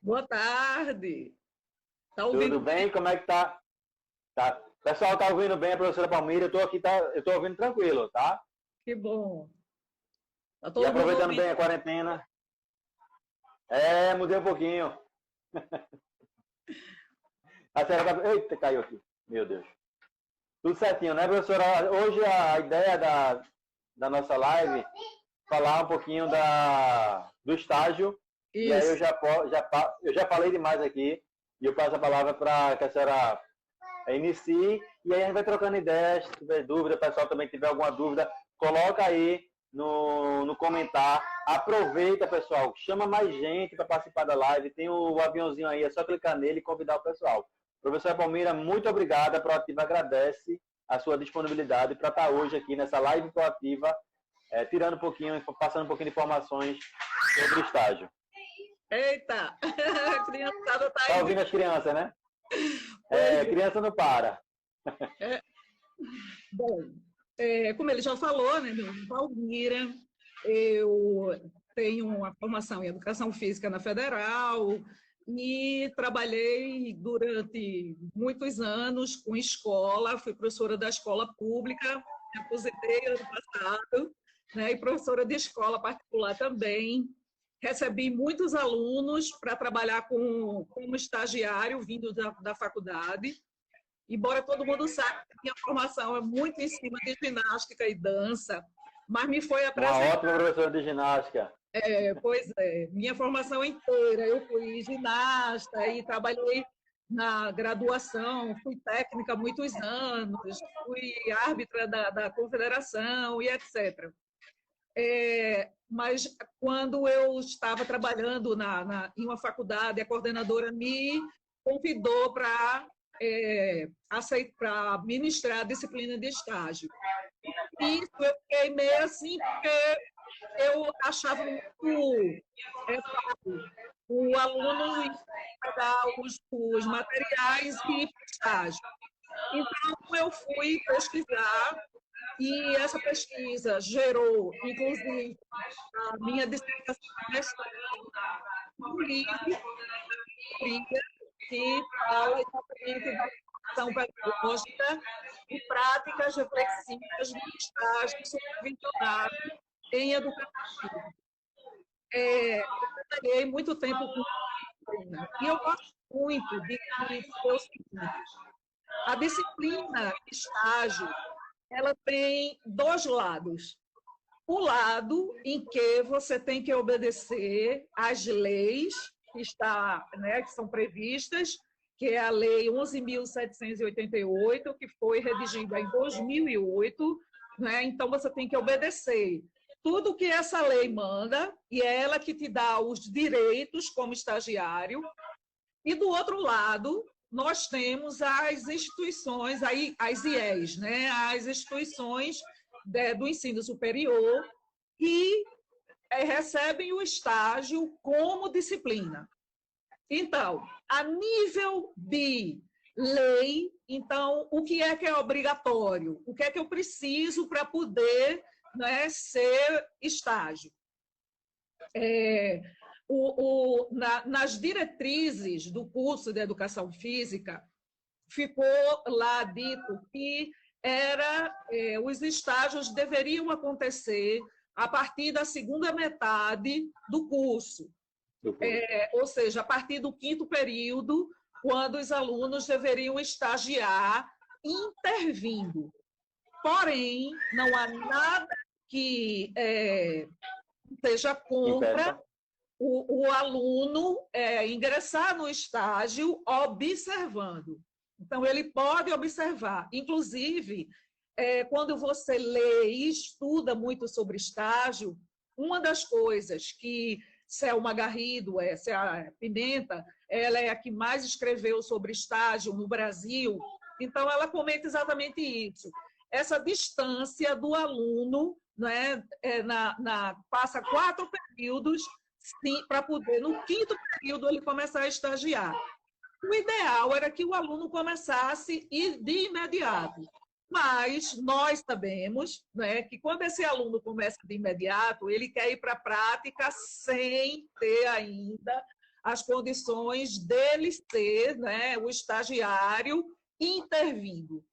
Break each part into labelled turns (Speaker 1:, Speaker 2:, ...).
Speaker 1: Boa tarde. Tá
Speaker 2: Tudo
Speaker 1: ouvindo
Speaker 2: bem?
Speaker 1: bem?
Speaker 2: Como é que tá? Tá. O pessoal tá ouvindo bem a professora Palmira? Eu tô aqui, eu tô ouvindo tranquilo, tá?
Speaker 1: Que bom. Tá
Speaker 2: E
Speaker 1: todo mundo
Speaker 2: aproveitando
Speaker 1: ouvindo?
Speaker 2: bem a quarentena. Mudei um pouquinho. A senhora tá... Eita, caiu aqui. Meu Deus. Tudo certinho, né, professora? Hoje a ideia da nossa live é falar um pouquinho do estágio. E aí
Speaker 1: Isso.
Speaker 2: eu já falei demais aqui. E eu passo a palavra para que a senhora inicie, e aí a gente vai trocando ideias. Se tiver dúvida, o pessoal também tiver alguma dúvida, coloca aí no comentário. Aproveita, pessoal, chama mais gente para participar da live. Tem o aviãozinho aí, é só clicar nele e convidar o pessoal. Professora Palmira, muito obrigada. A Proativa agradece a sua disponibilidade para estar hoje aqui nessa live Proativa, tirando um pouquinho, passando um pouquinho de informações sobre o estágio.
Speaker 1: Eita! A criançada tá
Speaker 2: Tá
Speaker 1: aí
Speaker 2: ouvindo
Speaker 1: muito.
Speaker 2: as crianças, né?
Speaker 1: Pois
Speaker 2: Criança não para.
Speaker 1: é. Bom, como ele já falou, né, meu nome é Palmira, eu tenho uma formação em Educação Física na Federal e trabalhei durante muitos anos com escola, fui professora da escola pública, me aposentei ano passado, né, e professora de escola particular também. Recebi muitos alunos para trabalhar como estagiário vindo da faculdade. Embora todo mundo saiba que a minha formação é muito em cima de ginástica e dança, mas me foi
Speaker 2: Uma
Speaker 1: apresentado,
Speaker 2: ótima professora de ginástica.
Speaker 1: pois é, minha formação inteira, eu fui ginasta e trabalhei na graduação, fui técnica há muitos anos, fui árbitra da confederação e etc. Mas quando eu estava trabalhando em uma faculdade, a coordenadora me convidou para para ministrar a disciplina de estágio. E isso eu fiquei meio assim, porque eu achava muito fácil o aluno pegar os materiais e ir para o estágio. Então, eu fui pesquisar e essa pesquisa gerou, inclusive, a minha dissertação de mestrado, um livro que fala exatamente da ação pedagógica e práticas reflexivas no estágio supervisionado em educação física. Eu trabalhei muito tempo com disciplina e eu gosto muito de dizer o seguinte: a disciplina estágio ela tem dois lados. O lado em que você tem que obedecer às leis que são previstas, que é a Lei 11.788, que foi redigida em 2008, né? Então você tem que obedecer tudo que essa lei manda, e é ela que te dá os direitos como estagiário. E do outro lado, nós temos as instituições, as IES, né? As instituições do ensino superior, que recebem o estágio como disciplina. Então, a nível de lei, então, o que é obrigatório? O que é que eu preciso para poder, né, ser estágio? Nas diretrizes do curso de Educação Física, ficou lá dito que os estágios deveriam acontecer a partir da segunda metade do curso, ou seja, a partir do quinto período, quando os alunos deveriam estagiar intervindo. Porém, não há nada que seja contra o aluno ingressar no estágio observando. Então, ele pode observar. Inclusive, quando você lê e estuda muito sobre estágio, uma das coisas que Selma Garrido, a Pimenta, ela é a que mais escreveu sobre estágio no Brasil, então ela comenta exatamente isso. Essa distância do aluno, né, passa 4 períodos para poder, no quinto período, ele começar a estagiar. O ideal era que o aluno começasse de imediato, mas nós sabemos, né, que quando esse aluno começa de imediato, ele quer ir para a prática sem ter ainda as condições dele ser, né, o estagiário intervindo.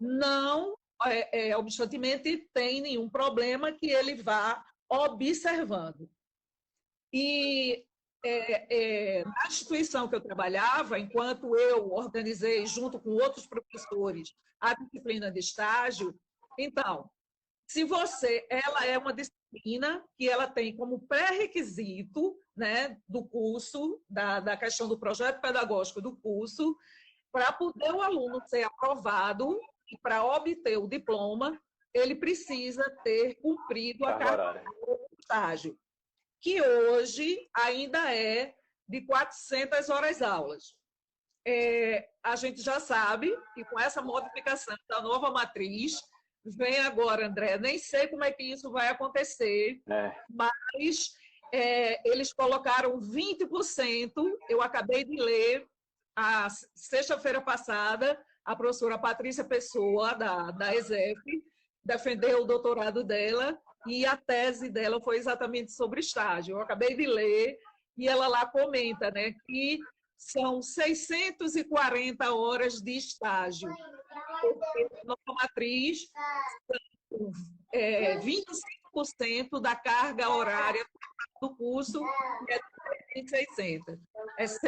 Speaker 1: Não, obstantemente, tem nenhum problema que ele vá observando. E na instituição que eu trabalhava, enquanto eu organizei, junto com outros professores, a disciplina de estágio, então, ela é uma disciplina que ela tem como pré-requisito, né, do curso, da questão do projeto pedagógico do curso, para poder o aluno ser aprovado e para obter o diploma, ele precisa ter cumprido a carga do estágio, que hoje ainda é de 400 horas-aulas. A gente já sabe que com essa modificação da nova matriz, vem agora, André, nem sei como é que isso vai acontecer, mas eles colocaram 20%, eu acabei de ler, a sexta-feira passada, a professora Patrícia Pessoa, da ESEF, defendeu o doutorado dela, e a tese dela foi exatamente sobre estágio. Eu acabei de ler, e ela lá comenta, né, que são 640 horas de estágio. Porque a nova matriz, 25% da carga horária do curso é de 600.
Speaker 2: Essa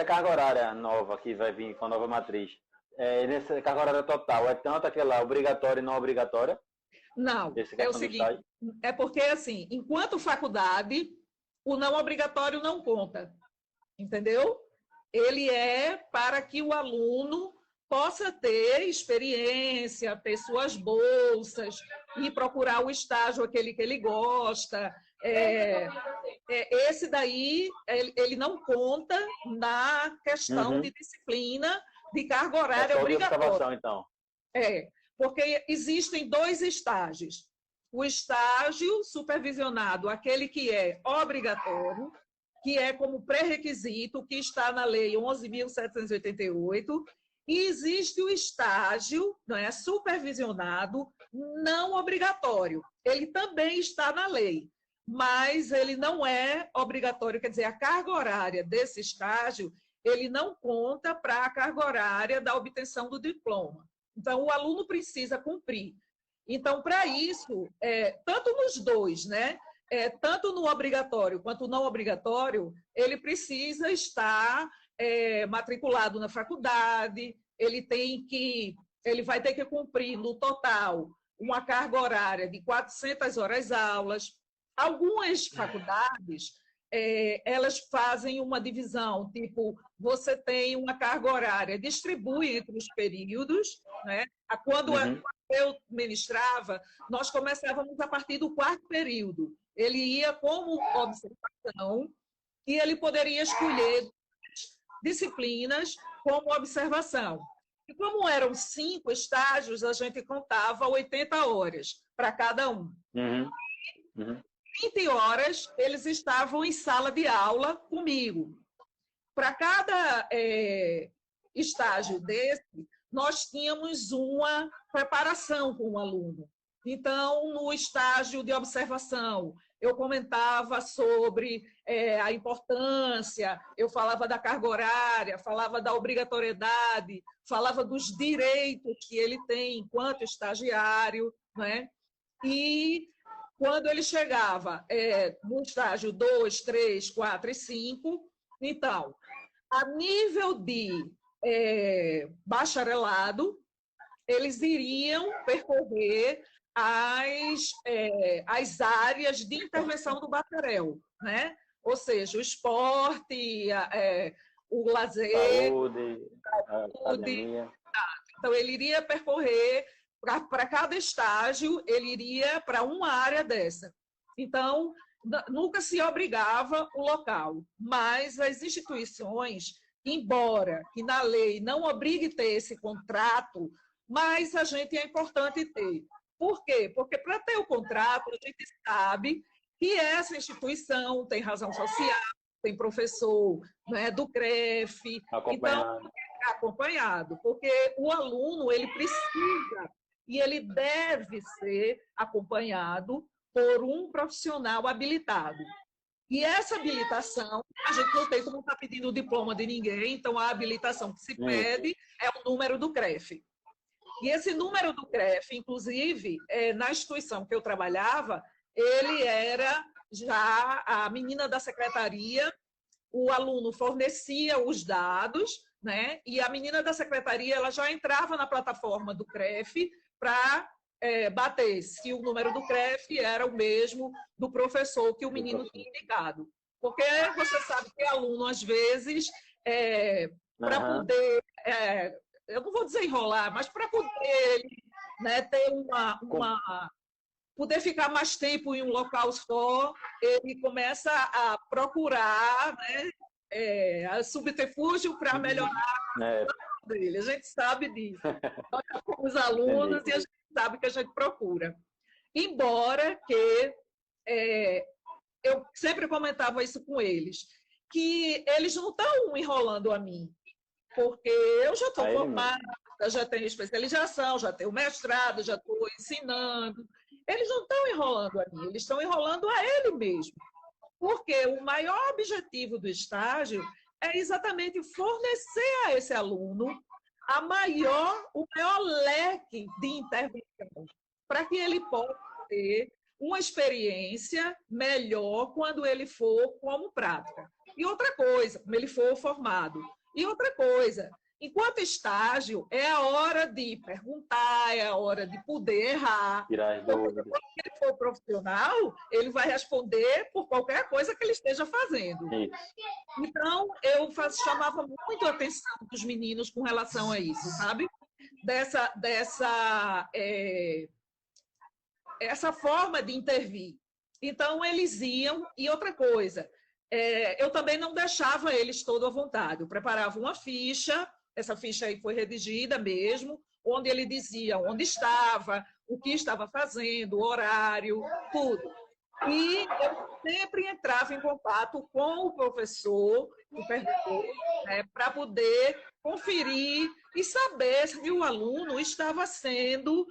Speaker 2: carga horária nova que vai vir com a nova matriz, nessa carga horária total, é tanto aquela obrigatória e não obrigatória?
Speaker 1: Não, é o seguinte, é porque, assim, enquanto faculdade, o não obrigatório não conta, entendeu? Ele é para que o aluno possa ter experiência, ter suas bolsas e procurar o estágio aquele que ele gosta. Esse daí, ele não conta na questão de disciplina de carga horária obrigatória.
Speaker 2: Então.
Speaker 1: Porque existem 2 estágios. O estágio supervisionado, aquele que é obrigatório, que é como pré-requisito, que está na Lei 11.788, e existe o estágio, não é, supervisionado não obrigatório. Ele também está na lei, mas ele não é obrigatório, quer dizer, a carga horária desse estágio, ele não conta para a carga horária da obtenção do diploma. Então, o aluno precisa cumprir. Então, para isso, tanto nos dois, né? Tanto no obrigatório quanto no não obrigatório, ele precisa estar matriculado na faculdade, ele vai ter que cumprir, no total, uma carga horária de 400 horas-aulas. Algumas faculdades, elas fazem uma divisão, tipo, você tem uma carga horária, distribui entre os períodos, né? Quando eu ministrava, nós começávamos a partir do 4º período. Ele ia como observação e ele poderia escolher disciplinas como observação. E como eram 5 estágios, a gente contava 80 horas para cada um. 20 horas eles estavam em sala de aula comigo. Para cada estágio desse, nós tínhamos uma preparação com o aluno. Então, no estágio de observação, eu comentava sobre a importância, eu falava da carga horária, falava da obrigatoriedade, falava dos direitos que ele tem enquanto estagiário, né? E quando ele chegava no estágio 2, 3, 4 e 5, então, a nível de bacharelado, eles iriam percorrer as áreas de intervenção do bacharel, né? Ou seja, o esporte, o lazer,
Speaker 2: saúde.
Speaker 1: Então, ele iria percorrer, para cada estágio, ele iria para uma área dessa. Então, nunca se obrigava o local, mas as instituições, embora que na lei não obrigue ter esse contrato, mas a gente é importante ter. Por quê? Porque para ter o contrato, a gente sabe que essa instituição tem razão social, tem professor, né, do CREF, então, acompanhado, porque o aluno ele precisa e ele deve ser acompanhado por um profissional habilitado. E essa habilitação, a gente não tem como estar pedindo o diploma de ninguém, então a habilitação que se pede é o número do CREF. E esse número do CREF, inclusive, na instituição que eu trabalhava, ele era já a menina da secretaria, o aluno fornecia os dados, né? E a menina da secretaria ela já entrava na plataforma do CREF para bater se o número do CREF era o mesmo do professor que o menino tinha indicado. Porque você sabe que aluno, às vezes, para poder, eu não vou dizer enrolar, mas para poder né, ter poder ficar mais tempo em um local só, ele começa a procurar, né, subterfúgio para melhorar a dele. A gente sabe disso. Nós somos alunos e a gente sabe que a gente procura. Embora que eu sempre comentava isso com eles, que eles não estão enrolando a mim, porque eu já estou formada, já tenho especialização, já tenho mestrado, já estou ensinando. Eles não estão enrolando a mim, eles estão enrolando a ele mesmo. Porque o maior objetivo do estágio é exatamente fornecer a esse aluno o maior leque de intervenção, para que ele possa ter uma experiência melhor quando ele for como prática. E outra coisa, quando ele for formado. E outra coisa, enquanto estágio, é a hora de perguntar, é a hora de poder errar. Quando ele for profissional, ele vai responder por qualquer coisa que ele esteja fazendo. Isso. Então, eu chamava muito a atenção dos meninos com relação a isso, sabe? Essa forma de intervir. Então, eles iam. E outra coisa, eu também não deixava eles todos à vontade. Eu preparava uma ficha, essa ficha aí foi redigida mesmo, onde ele dizia onde estava, o que estava fazendo, o horário, tudo. E eu sempre entrava em contato com o professor, né, para poder conferir e saber se o aluno estava sendo,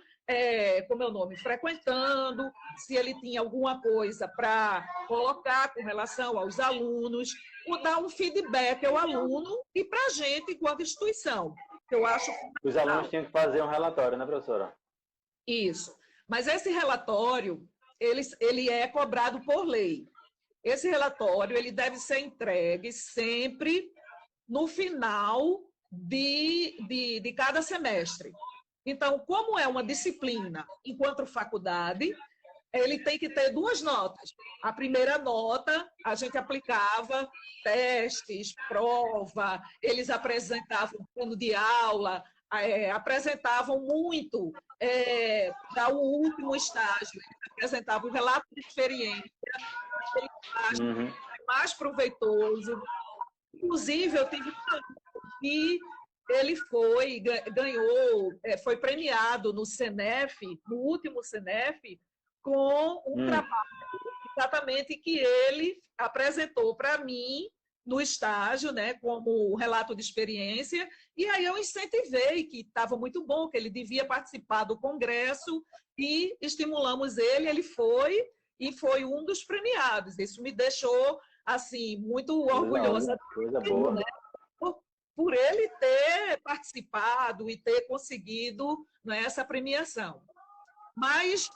Speaker 1: como é o nome, frequentando, se ele tinha alguma coisa para colocar com relação aos alunos, ou dar um feedback ao aluno e para a gente, enquanto instituição. Que eu acho
Speaker 2: os alunos tinham que fazer um relatório, né, professora?
Speaker 1: Isso. Mas esse relatório, ele é cobrado por lei. Esse relatório ele deve ser entregue sempre no final de cada semestre. Então, como é uma disciplina enquanto faculdade, ele tem que ter 2 notas. A primeira nota, a gente aplicava testes, prova, eles apresentavam plano de aula, apresentavam muito para o último estágio, apresentavam um relato de experiência, aquele estágio mais proveitoso. Inclusive, eu tive um aluno que ele foi premiado no Senef, no último Senef, com um trabalho exatamente que ele apresentou para mim no estágio, né, como relato de experiência, e aí eu incentivei que estava muito bom, que ele devia participar do congresso, e estimulamos ele foi, e foi um dos premiados. Isso me deixou, assim, muito orgulhosa.
Speaker 2: Coisa boa.
Speaker 1: Né? Por ele ter participado e ter conseguido, né, essa premiação. Mas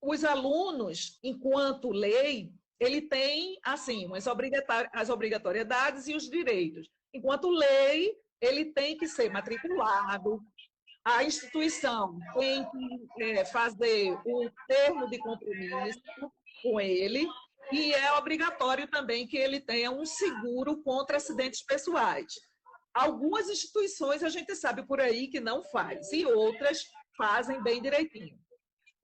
Speaker 1: os alunos, enquanto lei, ele tem assim as obrigatoriedades e os direitos. Enquanto lei, ele tem que ser matriculado, a instituição tem que fazer o termo de compromisso com ele, e é obrigatório também que ele tenha um seguro contra acidentes pessoais. Algumas instituições a gente sabe por aí que não faz, e outras fazem bem direitinho.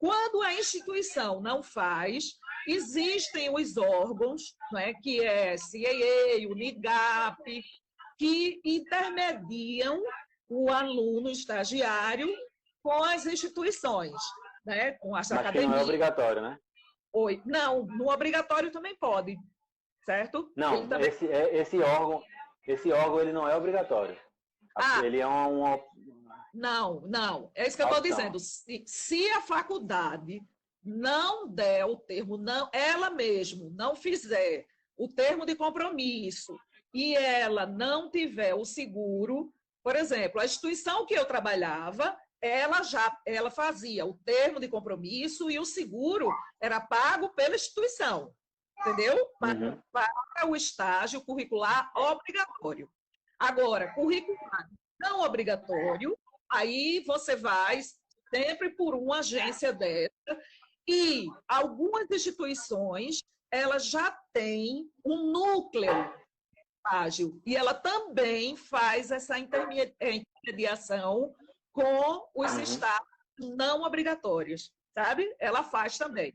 Speaker 1: Quando a instituição não faz, existem os órgãos, né, que é CAA, UNIGAP, que intermediam o aluno estagiário com as instituições, né, com as academias.
Speaker 2: Mas não é obrigatório, né?
Speaker 1: Não, no obrigatório também pode, certo?
Speaker 2: Não, também... esse órgão ele não é obrigatório. Ele é
Speaker 1: Não, é isso que eu estou dizendo. Se a faculdade não der o termo, não, ela mesmo não fizer o termo de compromisso e ela não tiver o seguro, por exemplo, a instituição que eu trabalhava, ela fazia o termo de compromisso e o seguro era pago pela instituição, entendeu?
Speaker 2: Uhum.
Speaker 1: Para o estágio curricular obrigatório. Agora, curricular não obrigatório, aí você vai sempre por uma agência dessa e algumas instituições elas já têm um núcleo ágil e ela também faz essa intermediação com os
Speaker 2: Uhum.
Speaker 1: estágios não obrigatórios, sabe? Ela faz também.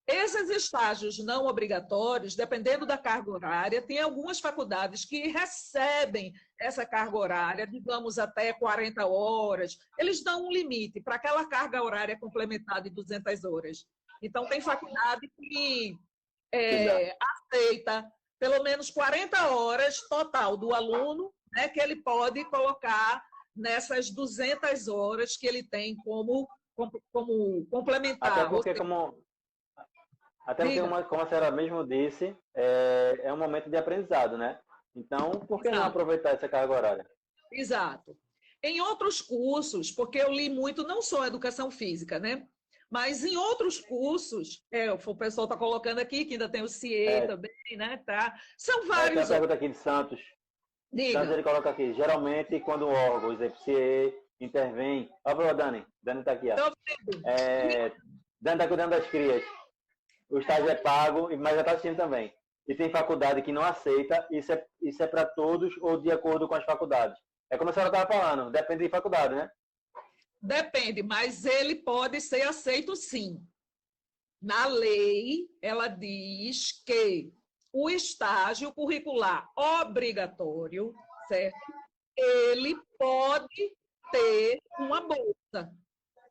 Speaker 1: Esses estágios não obrigatórios, dependendo da carga horária, tem algumas faculdades que recebem essa carga horária, digamos até 40 horas. Eles dão um limite para aquela carga horária complementar de 200 horas. Então, tem faculdade que aceita pelo menos 40 horas total do aluno, né, que ele pode colocar nessas 200 horas que ele tem como
Speaker 2: Até
Speaker 1: complementar.
Speaker 2: porque,
Speaker 1: Diga.
Speaker 2: como a senhora mesmo disse, é um momento de aprendizado, né? Então, por que não
Speaker 1: Exato.
Speaker 2: aproveitar essa carga horária?
Speaker 1: Exato. Em outros cursos, porque eu li muito, não só educação física, né? Mas em outros cursos, o pessoal está colocando aqui que ainda tem o CIE
Speaker 2: É,
Speaker 1: também, né? Tá? São
Speaker 2: tem uma
Speaker 1: vários outros.
Speaker 2: pergunta aqui de Santos. Santos,
Speaker 1: Diga.
Speaker 2: ele coloca aqui, geralmente, quando o órgão, o FCE, intervém... Ó, para Dani. Dani está aqui, ó.
Speaker 1: Estou vendo.
Speaker 2: Dani está cuidando das crias. O estágio é pago, mas já está assistindo também. E tem faculdade que não aceita, isso é para todos ou de acordo com as faculdades. É como a senhora estava falando, depende de faculdade, né?
Speaker 1: Depende, mas ele pode ser aceito sim. Na lei, ela diz que o estágio curricular obrigatório, certo? Ele pode ter uma bolsa,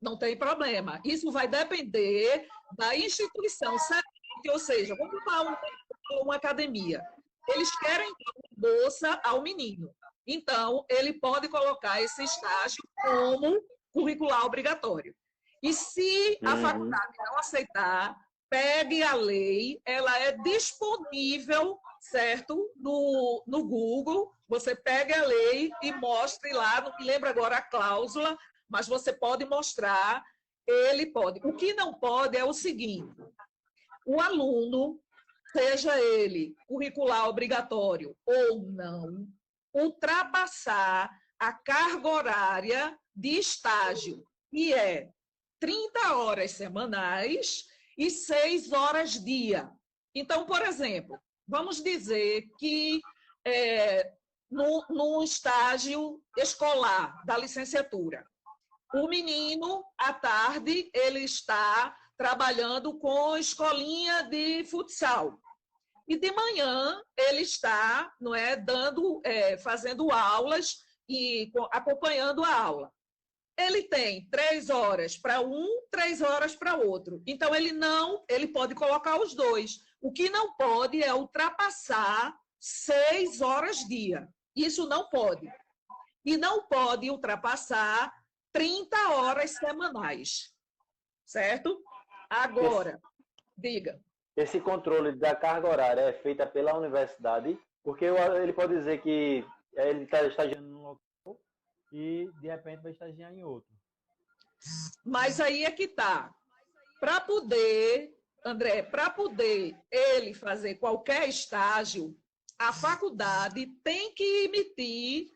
Speaker 1: não tem problema. Isso vai depender da instituição cedente, ou seja, vamos falar uma academia. Eles querem dar uma bolsa ao menino. Então, ele pode colocar esse estágio como curricular obrigatório. E se a
Speaker 2: Uhum.
Speaker 1: faculdade não aceitar, pegue a lei, ela é disponível, certo? No Google, você pega a lei e mostre lá, não me lembro agora a cláusula, mas você pode mostrar, ele pode. O que não pode é o seguinte, o aluno, seja ele curricular obrigatório ou não, ultrapassar a carga horária de estágio, que é 30 horas semanais e 6 horas dia. Então, por exemplo, vamos dizer que no estágio escolar da licenciatura, o menino, à tarde, ele está trabalhando com escolinha de futsal. E de manhã ele está, não é, fazendo aulas e acompanhando a aula. Ele tem 3 horas para um, 3 horas para outro. Então ele pode colocar os dois. O que não pode é ultrapassar 6 horas dia. Isso não pode. E não pode ultrapassar 30 horas semanais. Certo? Agora, diga.
Speaker 2: Esse controle da carga horária é feita pela universidade, porque ele pode dizer que ele está estagiando num local e, de repente, vai estagiar em outro.
Speaker 1: Mas aí é que está. Para poder, André, para poder ele fazer qualquer estágio, a faculdade tem que emitir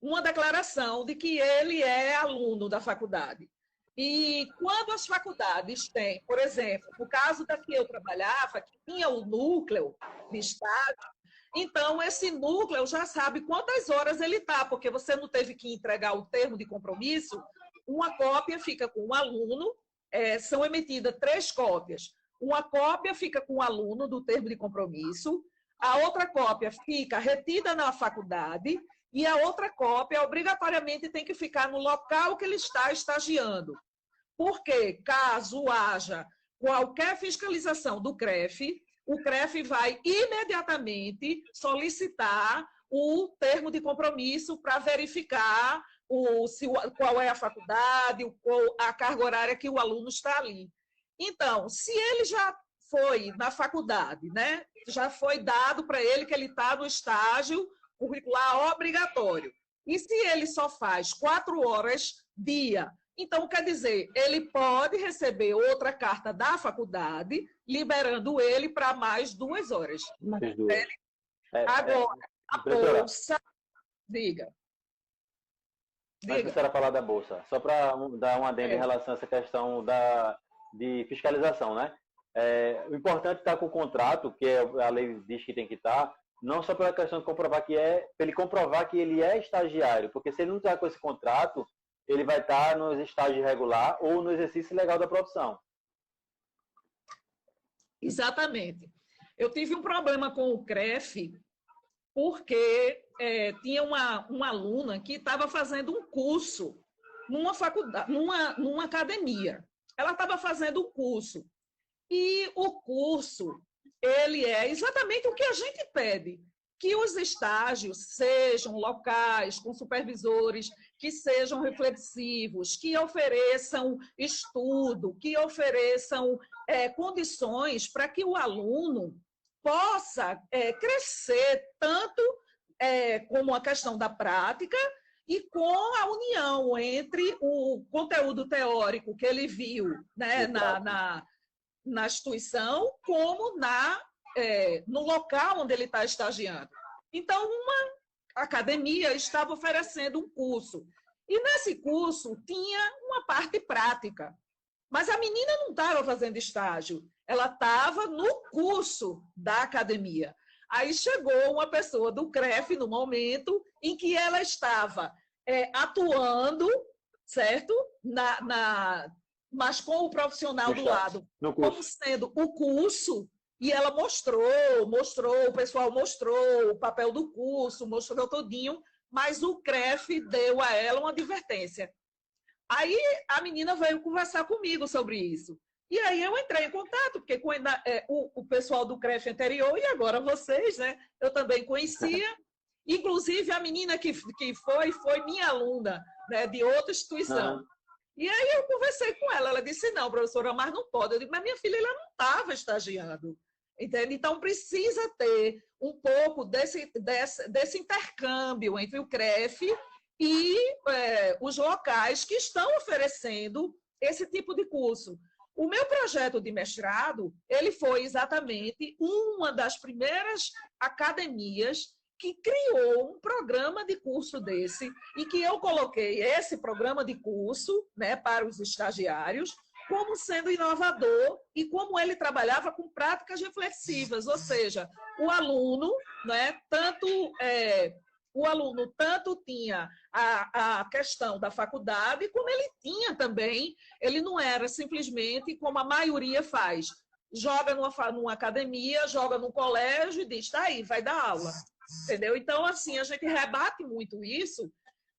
Speaker 1: uma declaração de que ele é aluno da faculdade. E quando as faculdades têm, por exemplo, no caso da que eu trabalhava, que tinha o núcleo de estágio, então esse núcleo já sabe quantas horas ele está, porque você não teve que entregar o termo de compromisso, uma cópia fica com o aluno, são emitidas 3 cópias. Uma cópia fica com o aluno do termo de compromisso, a outra cópia fica retida na faculdade e a outra cópia obrigatoriamente tem que ficar no local que ele está estagiando. Porque, caso haja qualquer fiscalização do CREF, o CREF vai imediatamente solicitar o termo de compromisso para verificar qual é a faculdade, a carga horária que o aluno está ali. Então, se ele já foi na faculdade, né? Já foi dado para ele que ele está no estágio curricular obrigatório. E se ele só faz 4 horas dia, então, quer dizer, ele pode receber outra carta da faculdade, liberando ele para mais 2 horas.
Speaker 2: Mais 2.
Speaker 1: Agora, a bolsa... Diga.
Speaker 2: Antes da senhora falar da bolsa, só para dar uma adendo em relação a essa questão de fiscalização, né? O importante é estar com o contrato, que a lei diz que tem que estar, não só pela questão de comprovar para ele comprovar que ele é estagiário, porque se ele não está com esse contrato, ele vai estar no estágio regular ou no exercício legal da profissão.
Speaker 1: Exatamente. Eu tive um problema com o CREF, porque tinha uma aluna que estava fazendo um curso numa faculdade, numa academia. Ela estava fazendo um curso. E o curso, ele é exatamente o que a gente pede, que os estágios sejam locais, com supervisores, que sejam reflexivos, que ofereçam estudo, que ofereçam condições para que o aluno possa crescer tanto como a questão da prática e com a união entre o conteúdo teórico que ele viu, né, na instituição, como no local onde ele está estagiando. Então, uma academia estava oferecendo um curso. E nesse curso tinha uma parte prática. Mas a menina não estava fazendo estágio, ela estava no curso da academia. Aí chegou uma pessoa do CREF no momento em que ela estava atuando, certo? Mas com o profissional do lado, como sendo o curso, e ela mostrou, o pessoal mostrou o papel do curso, mostrou todinho, mas o CREF deu a ela uma advertência. Aí a menina veio conversar comigo sobre isso. E aí eu entrei em contato, porque o pessoal do CREF anterior, e agora vocês, né? Eu também conhecia. Inclusive, a menina que foi minha aluna, né, de outra instituição. E aí eu conversei com ela. Ela disse, não, professora, mas não pode. Eu disse, mas minha filha, ela não estava estagiando. Entende? Então, precisa ter um pouco desse intercâmbio entre o CREF e os locais que estão oferecendo esse tipo de curso. O meu projeto de mestrado, ele foi exatamente uma das primeiras academias que criou um programa de curso desse, e que eu coloquei esse programa de curso, né, para os estagiários, como sendo inovador e como ele trabalhava com práticas reflexivas, ou seja, o aluno, né, o aluno tanto tinha a questão da faculdade, como ele tinha também, ele não era simplesmente como a maioria faz, joga numa academia, joga num colégio e diz, está aí, vai dar aula. Entendeu? Então, assim, a gente rebate muito isso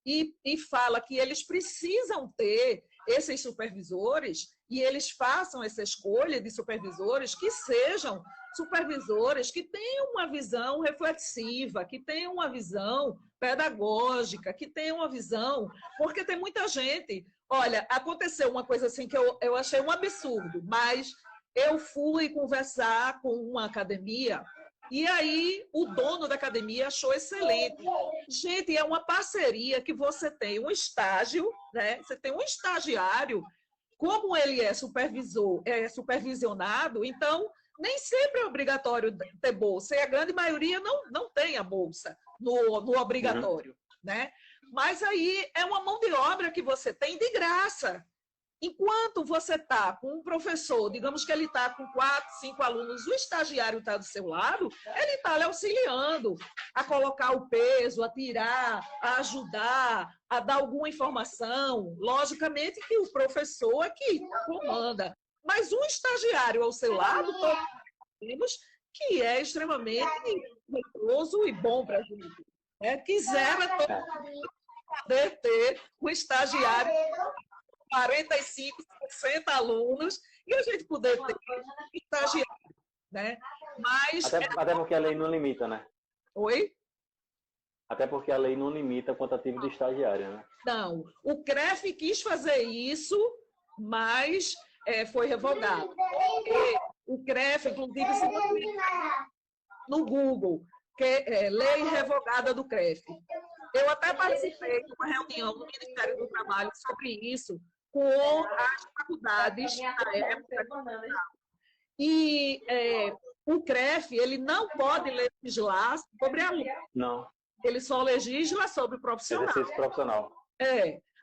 Speaker 1: e fala que eles precisam ter esses supervisores e eles façam essa escolha de supervisores que sejam supervisores que tenham uma visão reflexiva, que tenham uma visão pedagógica, que tenham uma visão... Porque tem muita gente... Olha, aconteceu uma coisa assim que eu achei um absurdo, mas eu fui conversar com uma academia... E aí, o dono da academia achou excelente. Gente, é uma parceria que você tem um estágio, né? Você tem um estagiário, como ele é supervisionado, então, nem sempre é obrigatório ter bolsa. E a grande maioria não tem a bolsa no obrigatório, né? Mas aí é uma mão de obra que você tem de graça. Enquanto você está com um professor, digamos que ele está com 4, 5 alunos, o estagiário está do seu lado, ele está lhe auxiliando a colocar o peso, a tirar, a ajudar, a dar alguma informação. Logicamente que o professor é que comanda. Mas um estagiário ao seu lado, todos sabemos que é extremamente recurso e bom para a gente. Quisera poder ter um estagiário 45, 60 alunos, e a gente poder ter estagiário, né? Mas...
Speaker 2: Até porque a lei não limita, né?
Speaker 1: Oi?
Speaker 2: Até porque a lei não limita quantitativo de estagiário, né?
Speaker 1: Não, o CREF quis fazer isso, mas foi revogado. Porque o CREF, inclusive, se você no Google, que lei revogada do CREF. Eu até participei de uma reunião no Ministério do Trabalho sobre isso, com as faculdades na época. E o CREF, ele não pode legislar sobre aluno.
Speaker 2: Não.
Speaker 1: Ele só legisla sobre o profissional.
Speaker 2: Exercício profissional.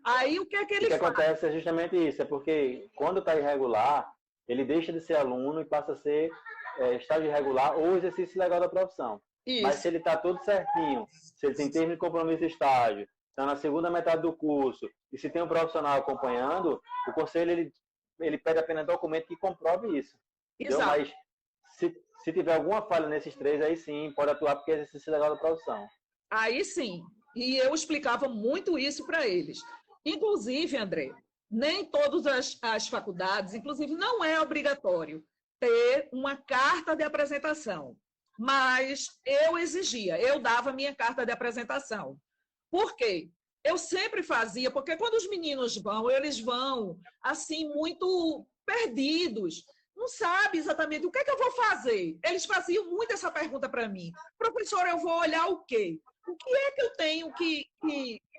Speaker 1: Aí o que é que ele
Speaker 2: faz? O que
Speaker 1: faz?
Speaker 2: acontece é justamente isso, é porque quando está irregular, ele deixa de ser aluno e passa a ser estágio irregular ou exercício legal da profissão. Isso. Mas se ele está tudo certinho, se ele tem termo de compromisso de estágio, está na segunda metade do curso, e se tem um profissional acompanhando, o conselho ele pede apenas documento que comprove isso. Exato. Mas se tiver alguma falha nesses três, aí sim, pode atuar porque é exercício legal da profissão.
Speaker 1: Aí sim. E eu explicava muito isso para eles. Inclusive, André, nem todas as faculdades, inclusive não é obrigatório ter uma carta de apresentação. Mas eu exigia, eu dava minha carta de apresentação. Por quê? Eu sempre fazia, porque quando os meninos vão, eles vão assim muito perdidos. Não sabe exatamente o que é que eu vou fazer. Eles faziam muito essa pergunta para mim. Professor, eu vou olhar o quê? O que é que eu tenho que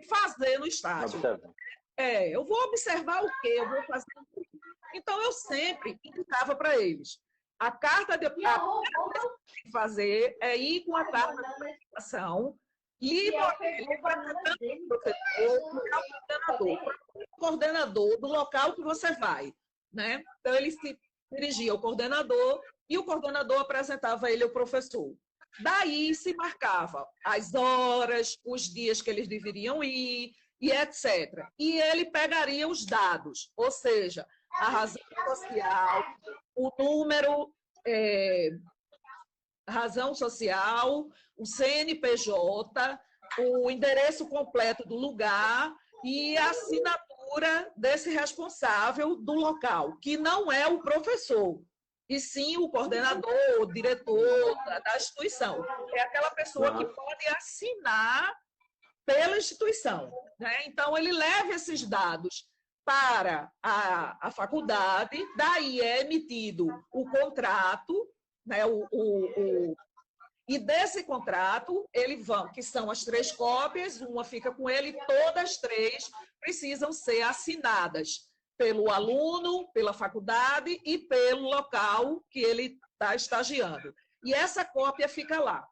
Speaker 1: fazer no estágio? Eu vou observar o quê? Eu vou fazer o quê? Então, eu sempre indicava para eles. A carta de fazer é ir com a carta de apresentação e o coordenador do local que você vai. Né? Então, ele se dirigia ao coordenador e o coordenador apresentava ele ao professor. Daí se marcava as horas, os dias que eles deveriam ir e etc. E ele pegaria os dados, ou seja, a razão social, o número, razão social, o CNPJ, o endereço completo do lugar e a assinatura desse responsável do local, que não é o professor, e sim o coordenador, o diretor da instituição. É aquela pessoa que pode assinar pela instituição. Né? Então, ele leva esses dados para a faculdade, daí é emitido o contrato, né? E desse contrato, que são as 3 cópias, uma fica com ele, todas as 3 precisam ser assinadas pelo aluno, pela faculdade e pelo local que ele está estagiando. E essa cópia fica lá.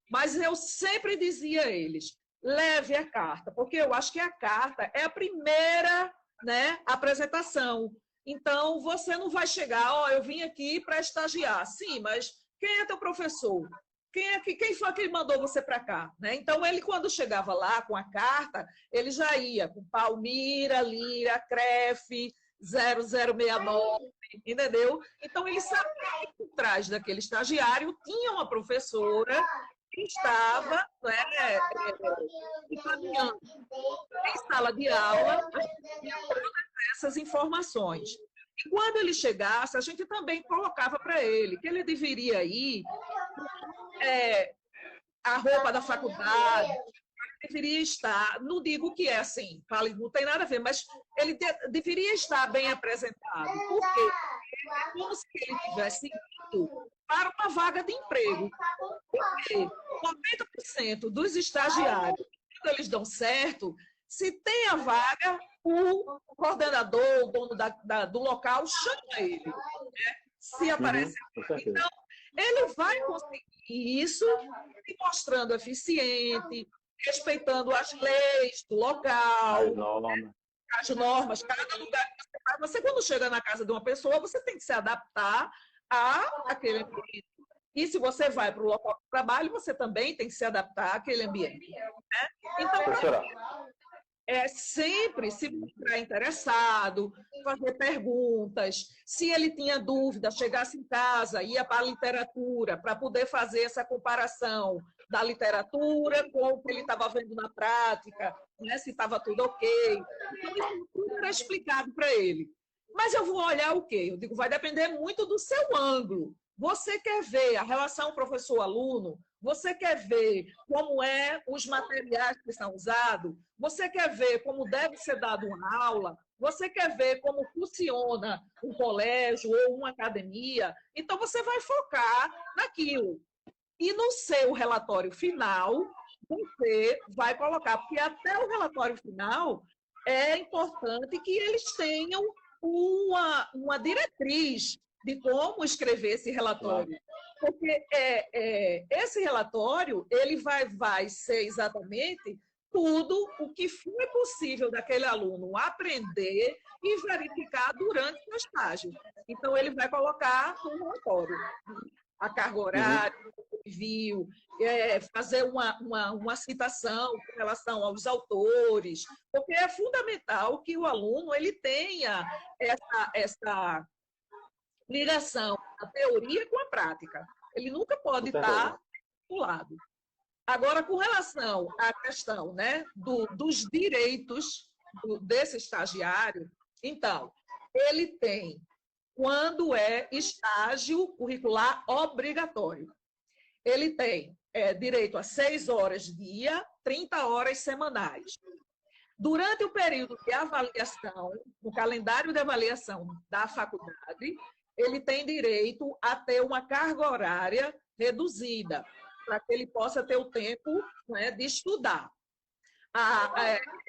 Speaker 1: Mas eu sempre dizia a eles, leve a carta, porque eu acho que a carta é a primeira, né, apresentação. Então, você não vai chegar, eu vim aqui para estagiar. Sim, mas quem é teu professor? Quem foi que mandou você para cá? Né? Então, ele, quando chegava lá com a carta, ele já ia com Palmira, Lira, CREF, 0069, entendeu? Então, ele sabia que por trás daquele estagiário tinha uma professora que estava encaminhando em sala de aula todas essas informações. E quando ele chegasse, a gente também colocava para ele que ele deveria ir a roupa da faculdade, deveria estar, não digo que é assim, não tem nada a ver, mas ele deveria estar bem apresentado. Por quê? É como se ele tivesse ido para uma vaga de emprego. Porque 90% dos estagiários, quando eles dão certo, se tem a vaga, o coordenador, o dono do local, chama ele. Né? Se aparecer. Então, ele vai conseguir isso se mostrando eficiente, respeitando as leis do local, as normas, cada lugar que você vai. Você, quando chega na casa de uma pessoa, você tem que se adaptar àquele ambiente. E se você vai para o local de trabalho, você também tem que se adaptar àquele ambiente. Né? Então, sempre se mostrar interessado, fazer perguntas. Se ele tinha dúvida, chegasse em casa, ia para a literatura, para poder fazer essa comparação da literatura com o que ele estava vendo na prática, né? Se estava tudo ok. Então, isso tudo era explicado para ele. Mas eu vou olhar o quê? Eu digo, vai depender muito do seu ângulo. Você quer ver a relação professor-aluno? Você quer ver como os materiais que são usados? Você quer ver como deve ser dada uma aula? Você quer ver como funciona um colégio ou uma academia? Então, você vai focar naquilo. E no seu relatório final, você vai colocar, porque até o relatório final é importante que eles tenham uma diretriz de como escrever esse relatório. Porque esse relatório ele vai ser exatamente tudo o que foi possível daquele aluno aprender e verificar durante o estágio. Então, ele vai colocar no relatório a carga horária, viu, fazer uma citação com relação aos autores, porque é fundamental que o aluno ele tenha essa ligação da teoria com a prática. Ele nunca pode estar do lado. Agora, com relação à questão, né, dos direitos desse estagiário, então, ele tem, quando é estágio curricular obrigatório, ele tem direito a 6 horas dia, 30 horas semanais. Durante o período de avaliação, no calendário de avaliação da faculdade, ele tem direito a ter uma carga horária reduzida, para que ele possa ter o tempo, né, de estudar.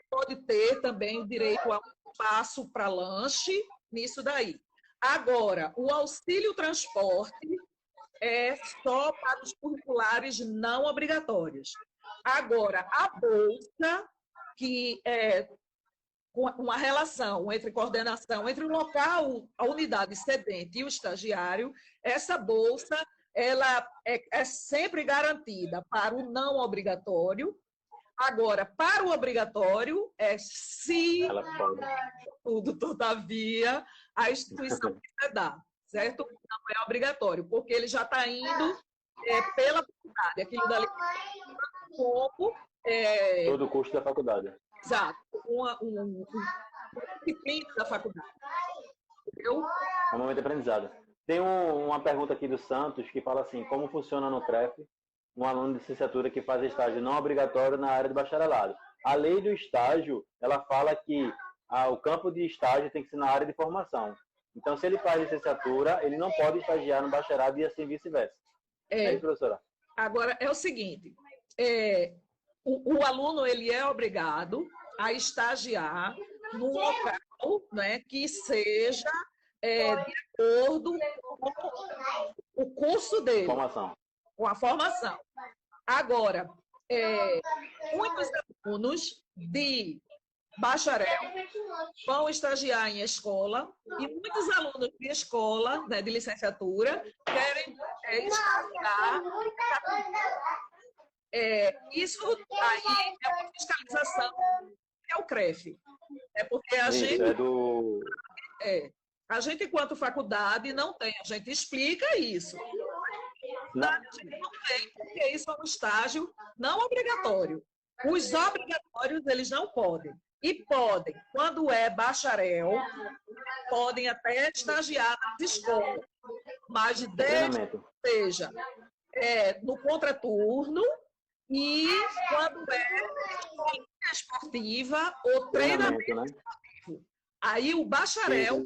Speaker 1: Pode ter também o direito a um espaço para lanche, nisso daí. Agora, o auxílio transporte é só para os curriculares não obrigatórios. Agora, a bolsa, que é uma relação entre coordenação entre o local, a unidade cedente e o estagiário, essa bolsa ela é sempre garantida para o não obrigatório. Agora, para o obrigatório, se tudo, todavia, a instituição precisa dar, certo? Não é obrigatório, porque ele já está indo pela faculdade, aquilo dali como...
Speaker 2: todo o custo da faculdade.
Speaker 1: Exato, uma disciplina da faculdade. Entendeu?
Speaker 2: É um momento de aprendizado. Tem uma pergunta aqui do Santos que fala assim, como funciona no CREF um aluno de licenciatura que faz estágio não obrigatório na área de bacharelado? A lei do estágio, ela fala que o campo de estágio tem que ser na área de formação. Então, se ele faz licenciatura, ele não pode estagiar no bacharelado e assim vice-versa. É isso, professora?
Speaker 1: Agora, é o seguinte, o aluno ele é obrigado a estagiar num local, né, que seja de acordo com o curso dele, com a formação. Agora, muitos alunos de bacharel vão estagiar em escola e muitos alunos de escola, né, de licenciatura, querem estagiar. Isso aí é uma fiscalização que é o CREF. Porque a gente... a gente, enquanto faculdade, não tem. A gente explica isso. A gente não tem, porque isso é um estágio não obrigatório. Os obrigatórios, eles não podem. E podem, quando é bacharel, podem até estagiar nas escolas. Mas desde que seja no contraturno e quando é esportiva ou treinamento esportivo. Aí o bacharel,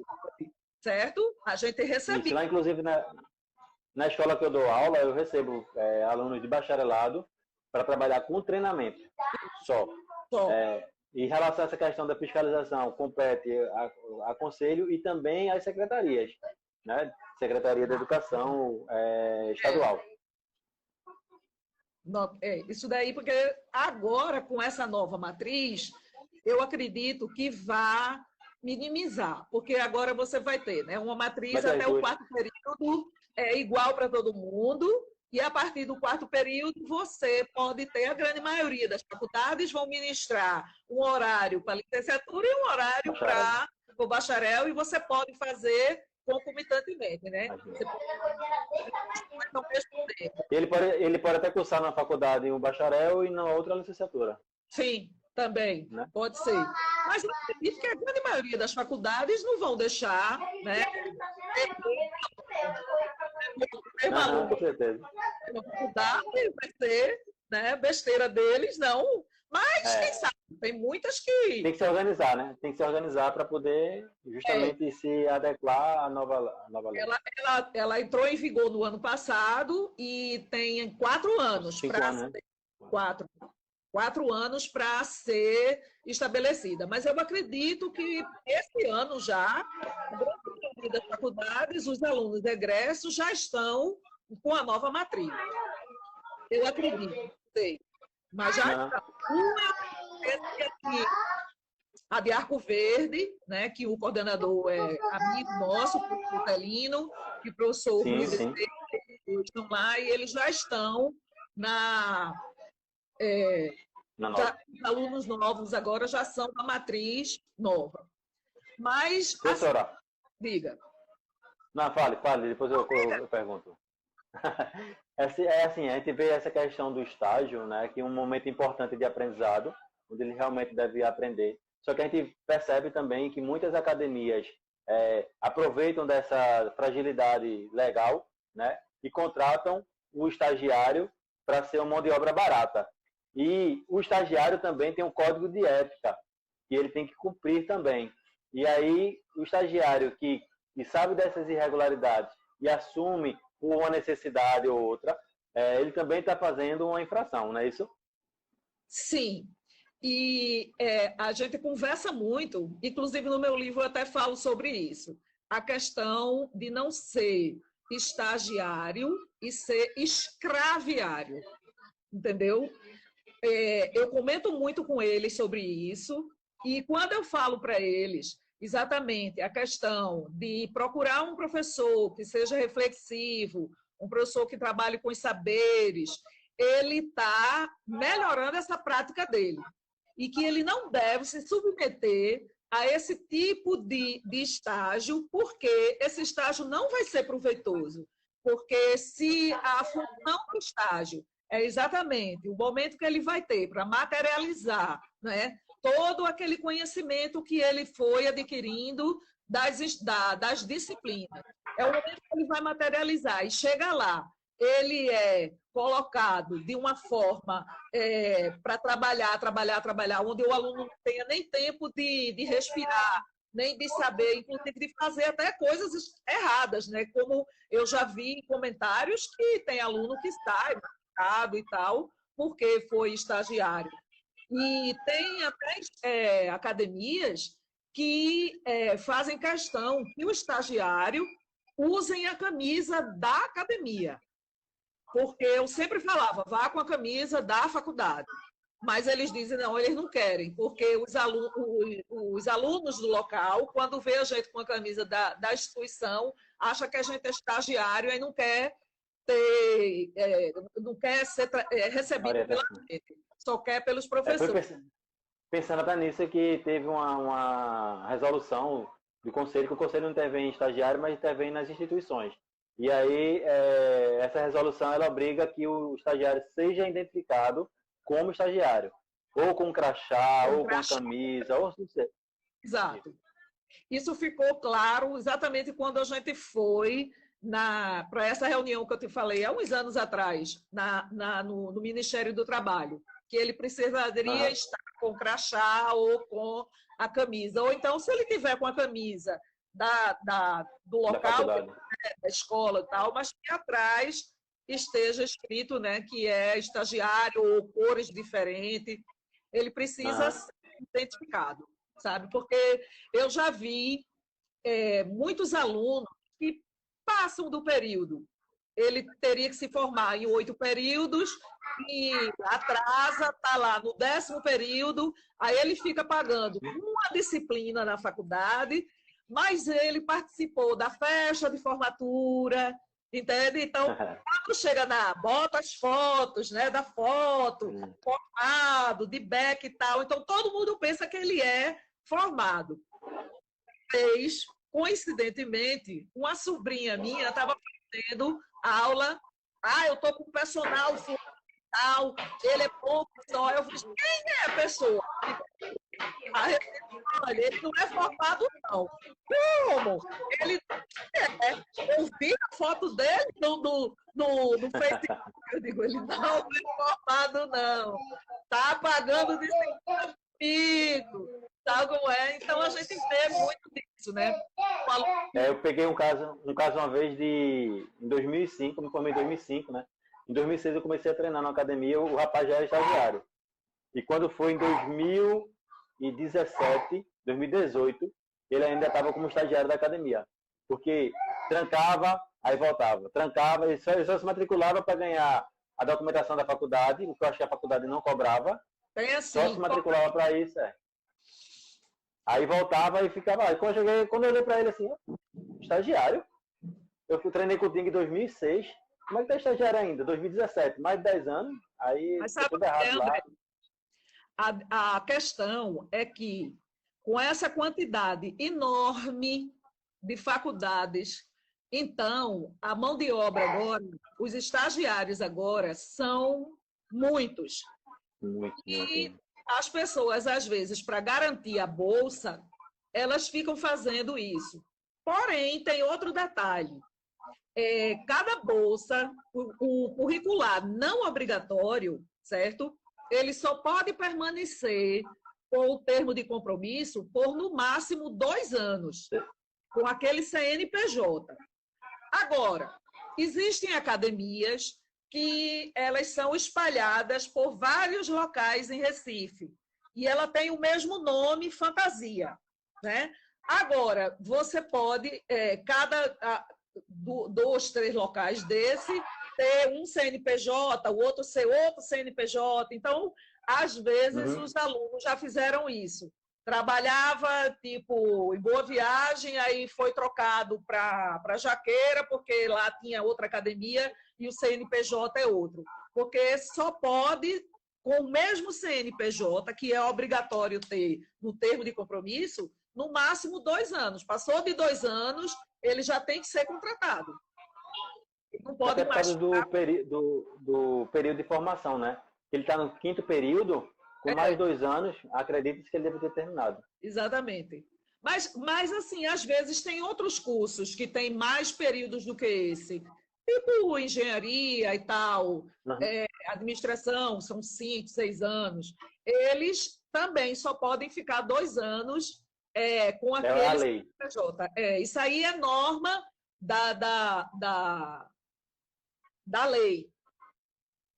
Speaker 1: certo? A gente recebe.
Speaker 2: Isso, lá, inclusive, na escola que eu dou aula, eu recebo alunos de bacharelado para trabalhar com treinamento só. Em relação a essa questão da fiscalização, compete a conselho e também às secretarias, né? Secretaria da Educação Estadual.
Speaker 1: Isso daí, porque agora, com essa nova matriz, eu acredito que vai minimizar, porque agora você vai ter, né, uma matriz até o 4º período igual para todo mundo, e a partir do 4º período você pode ter, a grande maioria das faculdades vão ministrar um horário para licenciatura e um horário para o bacharel, e você pode fazer concomitantemente, né? Você pode ao mesmo tempo.
Speaker 2: Ele pode até cursar na faculdade um bacharel e na outra licenciatura.
Speaker 1: Sim, Também,
Speaker 2: né?
Speaker 1: pode ser. Mas eu acredito que a grande maioria das faculdades não vão deixar, né? Ter
Speaker 2: Aham,
Speaker 1: aluno
Speaker 2: com certeza.
Speaker 1: na faculdade vai ser, né, besteira deles, não. Mas quem
Speaker 2: É,
Speaker 1: sabe? Tem muitas
Speaker 2: tem
Speaker 1: que
Speaker 2: que se organizar, né? Tem que se organizar para poder
Speaker 1: é,
Speaker 2: justamente se adequar à nova lei.
Speaker 1: ela entrou em vigor no ano passado e tem 4 anos
Speaker 2: Cinco
Speaker 1: para
Speaker 2: anos, né?
Speaker 1: quatro, 4 anos para ser estabelecida. Mas eu acredito que esse ano já, a grande maioria das faculdades, os alunos egressos já estão com a nova matriz. Eu acredito, não sei. Mas já
Speaker 2: Aham.
Speaker 1: está. Uma é a de Arco Verde, né, que o coordenador é amigo nosso, o professor Telino, e o professor
Speaker 2: Sim,
Speaker 1: Rui
Speaker 2: sim.
Speaker 1: Bezerra, estão lá e eles já estão na.
Speaker 2: Na nova.
Speaker 1: Já, os alunos novos agora já são da matriz nova. Mas, assim,
Speaker 2: Professora,
Speaker 1: diga.
Speaker 2: não, fale, depois eu pergunto. É assim, a gente vê essa questão do estágio, né, que é um momento importante de aprendizado, onde ele realmente deve aprender. Só que a gente percebe também que muitas academias aproveitam dessa fragilidade legal, né, e contratam o estagiário para ser uma mão de obra barata. E o estagiário também tem um código de ética, que ele tem que cumprir também. E aí, o estagiário que sabe dessas irregularidades e assume por uma necessidade ou outra, ele também está fazendo uma infração, não é isso?
Speaker 1: Sim. E a gente conversa muito, inclusive no meu livro eu até falo sobre isso, a questão de não ser estagiário e ser escraviário, entendeu? Eu comento muito com eles sobre isso, e quando eu falo para eles exatamente a questão de procurar um professor que seja reflexivo, um professor que trabalhe com os saberes, ele está melhorando essa prática dele. E que ele não deve se submeter a esse tipo de estágio, porque esse estágio não vai ser proveitoso. Porque se a função do estágio é exatamente o momento que ele vai ter para materializar, né, todo aquele conhecimento que ele foi adquirindo das disciplinas. É o momento que ele vai materializar e chega lá. Ele é colocado de uma forma para trabalhar, onde o aluno não tenha nem tempo de respirar, nem de saber, inclusive de fazer até coisas erradas, né? Como eu já vi em comentários que tem aluno que sai e tal, porque foi estagiário. E tem até academias que fazem questão que o estagiário usem a camisa da academia. Porque eu sempre falava, vá com a camisa da faculdade. Mas eles dizem, não, eles não querem, porque os alunos do local, quando vê a gente com a camisa da instituição, acha que a gente é estagiário e não quer não quer ser recebido pela gente, só quer pelos
Speaker 2: Foi
Speaker 1: professores.
Speaker 2: pensando até nisso que teve uma resolução do conselho, que o conselho não intervém em estagiário, mas intervém nas instituições. E aí, essa resolução, ela obriga que o estagiário seja identificado como estagiário, ou com crachá, ou com a camisa, ou não sei.
Speaker 1: Exato. Isso ficou claro exatamente quando a gente foi para essa reunião que eu te falei há uns anos atrás, no Ministério do Trabalho, que ele precisaria estar com crachá ou com a camisa. Ou então, se ele tiver com a camisa do local, da escola e tal, mas que atrás esteja escrito, né, que é estagiário ou cores diferentes, ele precisa ser identificado, sabe? Porque eu já vi muitos alunos que passam do período. Ele teria que se formar em 8 períodos e atrasa, está lá no 10º período, aí ele fica pagando uma disciplina na faculdade, mas ele participou da festa de formatura, entende? Então, quando chega bota as fotos, né, da foto, formado, de back e tal, então todo mundo pensa que ele é formado. Coincidentemente, uma sobrinha minha estava fazendo aula. Eu estou com o personal tal, ele é bom só. Eu fiz, quem é a pessoa? Aí ele disse, olha, ele não é formado, não. Como? Ele é. Eu vi a foto dele no Facebook. Eu digo, ele não é formado, não. Está pagando de amigo. Sabe como é? Então a gente vê muito disso, né?
Speaker 2: Eu peguei um caso uma vez em 2005, me formei em 2005, né? Em 2006 eu comecei a treinar na academia, o rapaz já era estagiário. E quando foi em 2017, 2018, ele ainda estava como estagiário da academia. Porque trancava, aí voltava. Trancava, ele só se matriculava para ganhar a documentação da faculdade, o que eu acho que a faculdade não cobrava.
Speaker 1: Assim,
Speaker 2: só se matriculava para isso, Aí voltava e ficava lá. E quando eu olhei para ele assim, estagiário, eu treinei com o Ting em 2006, como é que tá estagiário ainda? 2017, mais de 10 anos, aí
Speaker 1: sabe
Speaker 2: tudo errado lá.
Speaker 1: A questão é que, com essa quantidade enorme de faculdades, então, a mão de obra agora, os estagiários agora são muitos. E as pessoas, às vezes, para garantir a bolsa, elas ficam fazendo isso. Porém, tem outro detalhe. Cada bolsa, o curricular não obrigatório, certo? Ele só pode permanecer com o termo de compromisso por, no máximo, 2 anos, com aquele CNPJ. Agora, existem academias que elas são espalhadas por vários locais em Recife. E ela tem o mesmo nome, Fantasia. Né? Agora, você pode, cada 2, 3 locais desse, ter um CNPJ, o outro ser outro CNPJ. Então, às vezes, os alunos já fizeram isso. Trabalhava, tipo, em Boa Viagem, aí foi trocado para Jaqueira, porque lá tinha outra academia e o CNPJ é outro. Porque só pode, com o mesmo CNPJ, que é obrigatório ter no termo de compromisso, no máximo 2 anos. Passou de 2 anos, ele já tem que ser contratado. Não pode
Speaker 2: até por causa do período de formação, né? Ele está no 5º período, com mais 2 anos, acredito que ele deve ter terminado.
Speaker 1: Exatamente. Mas, assim, às vezes tem outros cursos que têm mais períodos do que esse. Tipo engenharia e tal, administração, são 5, 6 anos. Eles também só podem ficar 2 anos com aquele CNPJ. Isso aí é norma da lei.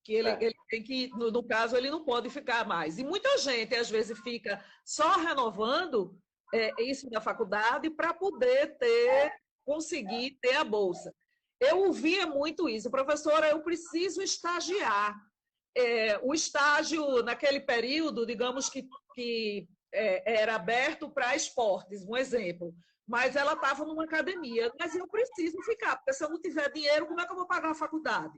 Speaker 1: Que ele tem que, no caso, ele não pode ficar mais. E muita gente, às vezes, fica só renovando isso na faculdade para poder conseguir ter a bolsa. Eu ouvia muito isso, professora, eu preciso estagiar. O estágio, naquele período, digamos que era aberto para esportes, um exemplo, mas ela estava numa academia. Mas eu preciso ficar, porque se eu não tiver dinheiro, como é que eu vou pagar a faculdade?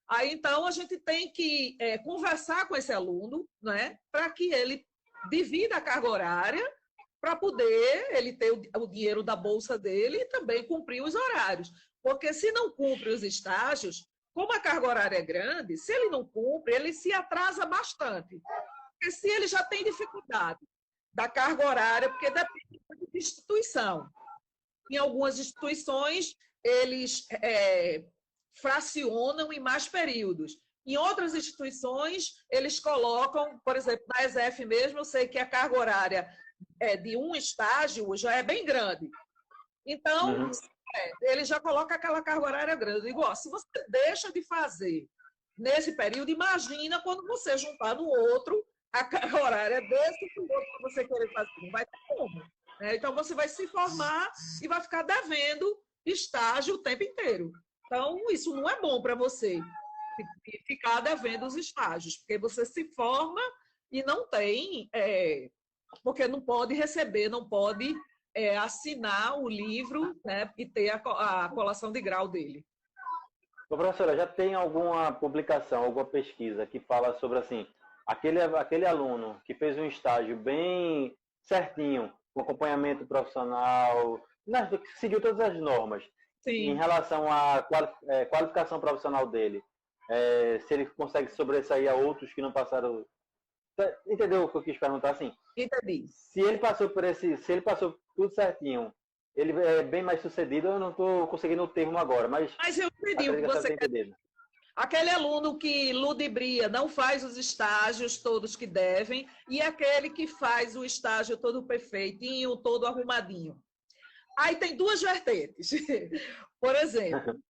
Speaker 1: Aí, então, a gente tem que conversar com esse aluno, né, para que ele divida a carga horária, para poder ele ter o dinheiro da bolsa dele e também cumprir os horários. Porque se não cumpre os estágios, como a carga horária é grande, se ele não cumpre, ele se atrasa bastante. Porque se ele já tem dificuldade da carga horária, porque depende de instituição. Em algumas instituições, eles fracionam em mais períodos. Em outras instituições, eles colocam, por exemplo, na ESEF mesmo, eu sei que a carga horária de um estágio já é bem grande. Então, ele já coloca aquela carga horária grande. Eu digo, se você deixa de fazer nesse período, imagina quando você juntar no outro a carga horária desse e o outro que você querer fazer. Não vai ter como. Então, você vai se formar e vai ficar devendo estágio o tempo inteiro. Então, isso não é bom para você, ficar devendo os estágios, porque você se forma e não tem, porque não pode receber, não pode assinar o livro, né, e ter a colação de grau dele.
Speaker 2: Professora, já tem alguma publicação, alguma pesquisa que fala sobre assim, aquele aluno que fez um estágio bem certinho, com acompanhamento profissional, que seguiu todas as normas,
Speaker 1: Sim.
Speaker 2: em relação à qualificação profissional dele, se ele consegue sobressair a outros que não passaram. Entendeu o que eu quis perguntar? Assim,
Speaker 1: Entendi.
Speaker 2: se ele passou tudo certinho, ele é bem mais sucedido. Eu não estou conseguindo o termo agora, mas
Speaker 1: eu entendi o que você quer dizer. Aquele aluno que ludibria, não faz os estágios todos que devem, e aquele que faz o estágio todo perfeitinho, todo arrumadinho. Aí tem duas vertentes. Por exemplo,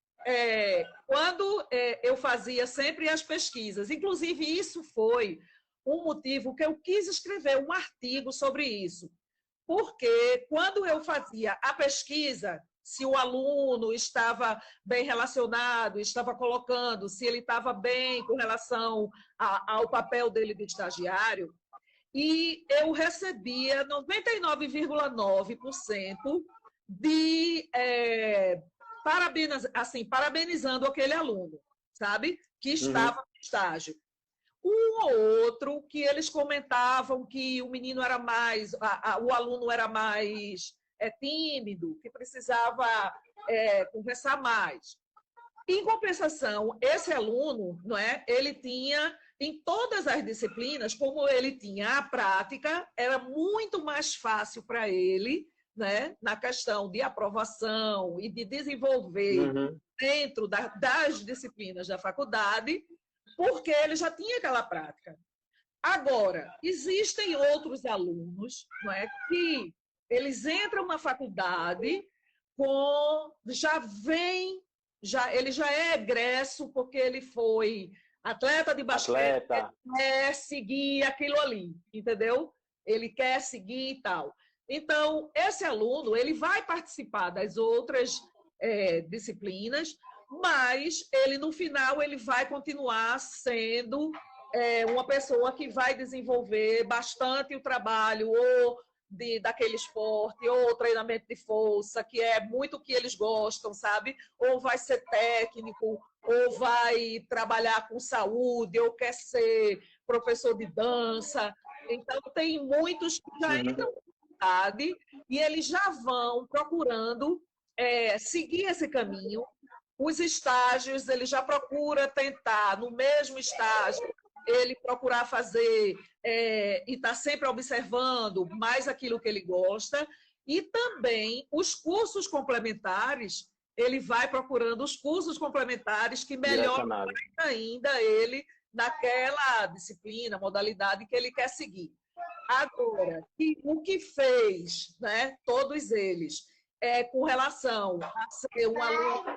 Speaker 1: quando eu fazia sempre as pesquisas, inclusive isso foi um motivo que eu quis escrever um artigo sobre isso, porque quando eu fazia a pesquisa, se o aluno estava bem relacionado, estava colocando, se ele estava bem com relação ao papel dele de estagiário, e eu recebia 99,9% de parabenizando aquele aluno, sabe? Que estava no estágio. Um ou outro que eles comentavam que o menino era mais, o aluno era mais tímido, que precisava conversar mais. Em compensação, esse aluno, não é, ele tinha, em todas as disciplinas, como ele tinha a prática, era muito mais fácil para ele, né, na questão de aprovação e de desenvolver dentro das disciplinas da faculdade, porque ele já tinha aquela prática. Agora, existem outros alunos, não é, que eles entram na faculdade ele já é egresso porque ele foi atleta de basquete, ele quer seguir aquilo ali, entendeu? Ele quer seguir e tal. Então, esse aluno ele vai participar das outras disciplinas, mas ele, no final, ele vai continuar sendo uma pessoa que vai desenvolver bastante o trabalho ou daquele esporte, ou treinamento de força, que é muito o que eles gostam, sabe? Ou vai ser técnico, ou vai trabalhar com saúde, ou quer ser professor de dança. Então, tem muitos que já entram na faculdade e eles já vão procurando seguir esse caminho. Os estágios, ele já procura tentar, no mesmo estágio, ele procurar fazer e estar sempre observando mais aquilo que ele gosta. E também os cursos complementares, ele vai procurando os cursos complementares que melhoram mais ainda ele naquela disciplina, modalidade que ele quer seguir. Agora, o que fez, né, todos eles, com relação a ser um aluno para a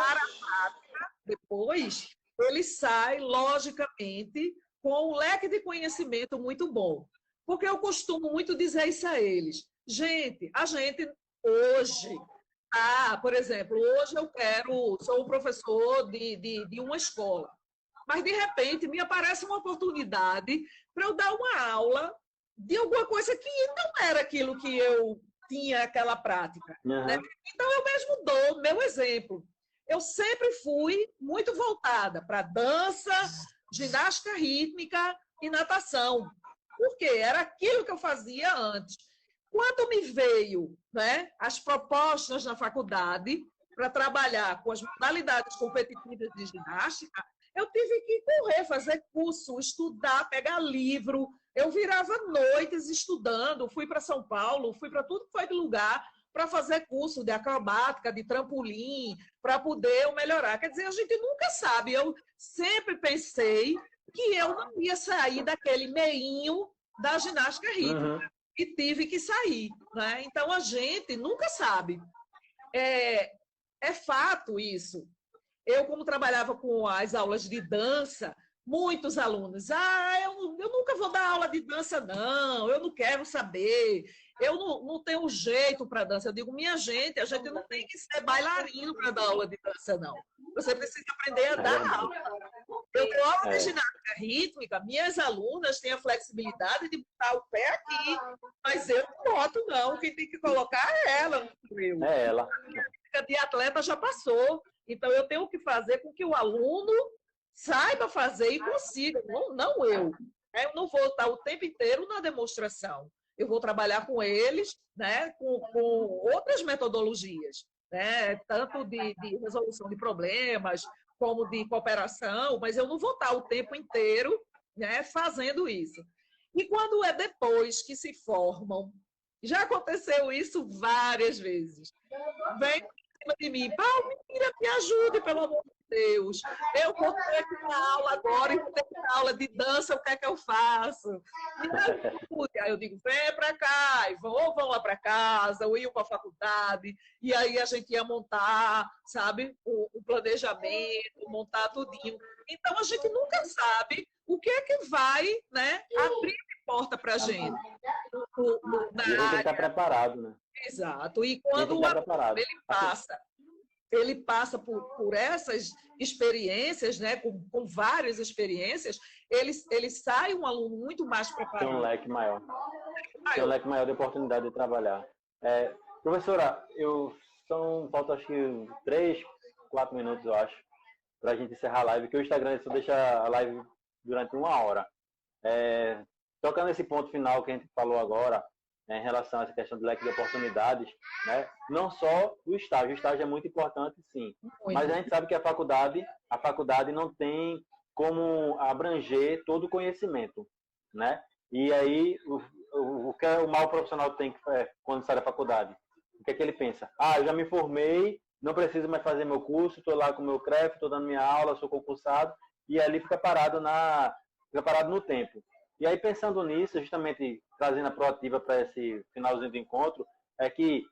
Speaker 1: prática, depois, ele sai, logicamente, com um leque de conhecimento muito bom. Porque eu costumo muito dizer isso a eles. Gente, a gente hoje, por exemplo, hoje sou um professor de uma escola, mas de repente me aparece uma oportunidade para eu dar uma aula de alguma coisa que não era aquilo que eu tinha aquela prática. Né? Então, eu mesmo dou meu exemplo. Eu sempre fui muito voltada para dança, ginástica rítmica e natação, porque era aquilo que eu fazia antes. Quando me veio, né, as propostas na faculdade para trabalhar com as modalidades competitivas de ginástica, eu tive que correr, fazer curso, estudar, pegar livro. Eu virava noites estudando, fui para São Paulo, fui para tudo que foi de lugar, para fazer curso de acrobática, de trampolim, para poder melhorar. Quer dizer, a gente nunca sabe. Eu sempre pensei que eu não ia sair daquele meinho da ginástica rítmica. E tive que sair. Né? Então, a gente nunca sabe. É fato isso. Eu, como trabalhava com as aulas de dança, muitos alunos, eu nunca vou dar aula de dança, não, eu não quero saber, eu não tenho jeito para dança. Eu digo, minha gente, a gente não tem que ser bailarino para dar aula de dança, não. Você precisa aprender a dar aula. Eu dou aula de ginástica rítmica, minhas alunas têm a flexibilidade de botar o pé aqui, mas eu não boto, não. Quem tem que colocar é ela, não eu.
Speaker 2: É ela.
Speaker 1: A de atleta já passou, então eu tenho que fazer com que o aluno saiba fazer e consiga, não eu. Eu não vou estar o tempo inteiro na demonstração. Eu vou trabalhar com eles, né, com outras metodologias, né, tanto de resolução de problemas, como de cooperação, mas eu não vou estar o tempo inteiro, né, fazendo isso. E quando é depois que se formam, já aconteceu isso várias vezes. Vem em cima de mim, Palmira, me ajude, pelo amor de Deus. Eu vou ter que dar aula agora e vou ter que dar aula de dança, o que é que eu faço? Me ajude. Aí eu digo, vem para cá, e vão lá para casa, ou iam para a faculdade, e aí a gente ia montar, sabe, o planejamento, montar tudinho. Então, a gente nunca sabe o que é que vai, né, abrir porta para a gente
Speaker 2: E a gente tem que estar preparado, né?
Speaker 1: Exato. E quando o aluno ele passa por essas experiências, né, com várias experiências, ele sai um aluno muito mais preparado.
Speaker 2: Tem um leque maior. Tem um leque maior de oportunidade de trabalhar. Professora, falta acho que 3, 4 minutos, eu acho, para a gente encerrar a live, que o Instagram só deixa a live durante 1 hora. Tocando nesse ponto final que a gente falou agora, né, em relação a essa questão do leque de oportunidades, né, não só o estágio é muito importante, sim, mas a gente sabe que a faculdade não tem como abranger todo o conhecimento, né? E aí, o que o mau profissional tem quando sai da faculdade? O que é que ele pensa? Eu já me formei, não preciso mais fazer meu curso, estou lá com o meu CREF, estou dando minha aula, sou concursado, e ali fica parado no tempo. E aí, pensando nisso, justamente trazendo a proativa para esse finalzinho do encontro, é que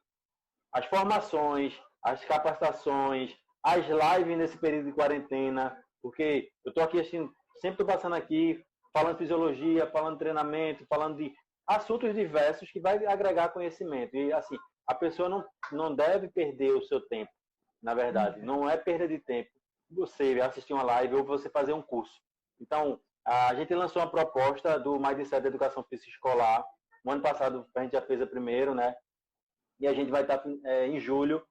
Speaker 2: as formações, as capacitações, as lives nesse período de quarentena, porque eu estou aqui, assim, sempre estou passando aqui, falando de fisiologia, falando de treinamento, falando de assuntos diversos que vai agregar conhecimento. E, assim, a pessoa não deve perder o seu tempo, na verdade. Não é perda de tempo você assistir uma live ou você fazer um curso. Então, a gente lançou uma proposta do Mindset da Educação Física Escolar. No ano passado, a gente já fez a primeira, né? E a gente vai estar em julho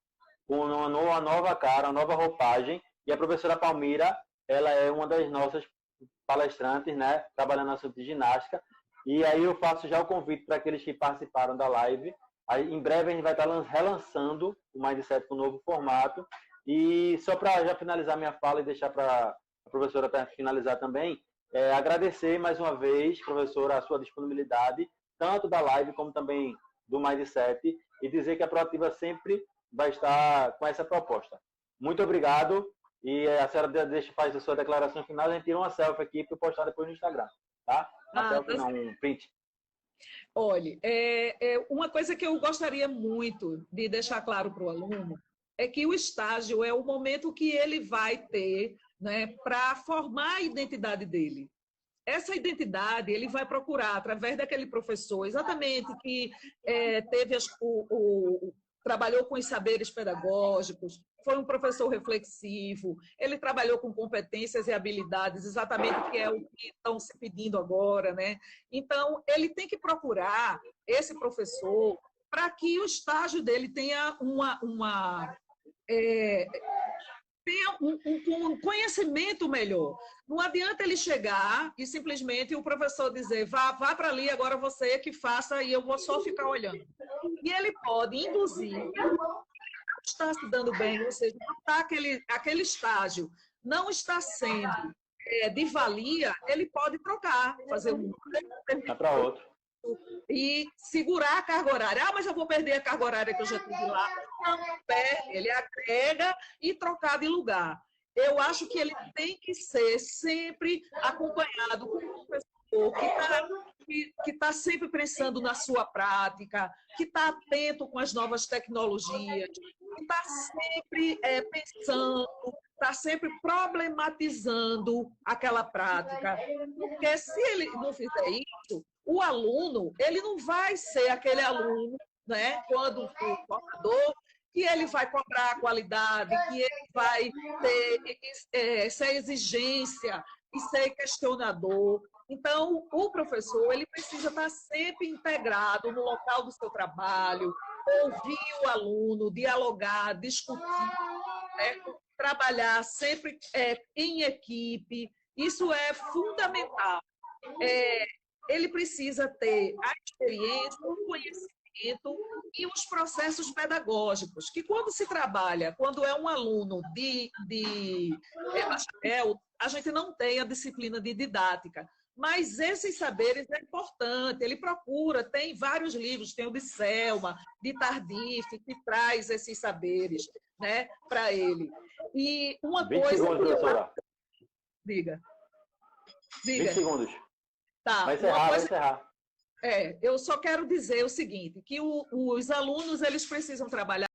Speaker 2: com uma nova cara, uma nova roupagem. E a professora Palmira, ela é uma das nossas palestrantes, né? Trabalhando no assunto de ginástica. E aí eu faço já o convite para aqueles que participaram da live. Aí, em breve a gente vai estar relançando o Mindset com um novo formato. E só para já finalizar minha fala e deixar para a professora finalizar também, agradecer mais uma vez, professora, a sua disponibilidade, tanto da live como também do Mindset, e dizer que a Proativa sempre vai estar com essa proposta. Muito obrigado, e a senhora faz a sua declaração final, a gente tira uma selfie aqui para postar depois no Instagram, tá? Um print.
Speaker 1: Olha, uma coisa que eu gostaria muito de deixar claro para o aluno é que o estágio é o momento que ele vai ter, né, para formar a identidade dele. Essa identidade ele vai procurar através daquele professor, exatamente, que trabalhou com os saberes pedagógicos, foi um professor reflexivo, ele trabalhou com competências e habilidades, exatamente que é o que estão se pedindo agora, né? Então, ele tem que procurar esse professor para que o estágio dele tenha tenha um conhecimento melhor. Não adianta ele chegar e simplesmente o professor dizer, vá para ali, agora você que faça e eu vou só ficar olhando. E ele pode, inclusive, não está se dando bem, ou seja, não está aquele estágio não está sendo de valia, ele pode trocar, fazer um
Speaker 2: para outro.
Speaker 1: E segurar a carga horária. Mas eu vou perder a carga horária que eu já tive lá. Não perde, ele agrega e trocar de lugar. Eu acho que ele tem que ser sempre acompanhado por um professor que está sempre pensando na sua prática, que está atento com as novas tecnologias, que está sempre pensando, está sempre problematizando aquela prática. Porque se ele não fizer isso, o aluno, ele não vai ser aquele aluno, né, quando for formador, que ele vai cobrar a qualidade, que ele vai ter essa exigência e ser questionador. Então, o professor ele precisa estar sempre integrado no local do seu trabalho, ouvir o aluno, dialogar, discutir, né, trabalhar sempre em equipe. Isso é fundamental. Ele precisa ter a experiência, o conhecimento e os processos pedagógicos, que quando se trabalha, quando é um aluno de bacharel, a gente não tem a disciplina de didática, mas esses saberes é importante, ele procura, tem vários livros, tem o de Selma, de Tardif, que traz esses saberes, né, para ele. E uma
Speaker 2: 20
Speaker 1: coisa...
Speaker 2: segundos, professora.
Speaker 1: Diga.
Speaker 2: 20 segundos.
Speaker 1: Tá.
Speaker 2: Vai encerrar, vai encerrar.
Speaker 1: Eu só quero dizer o seguinte, que os alunos eles precisam trabalhar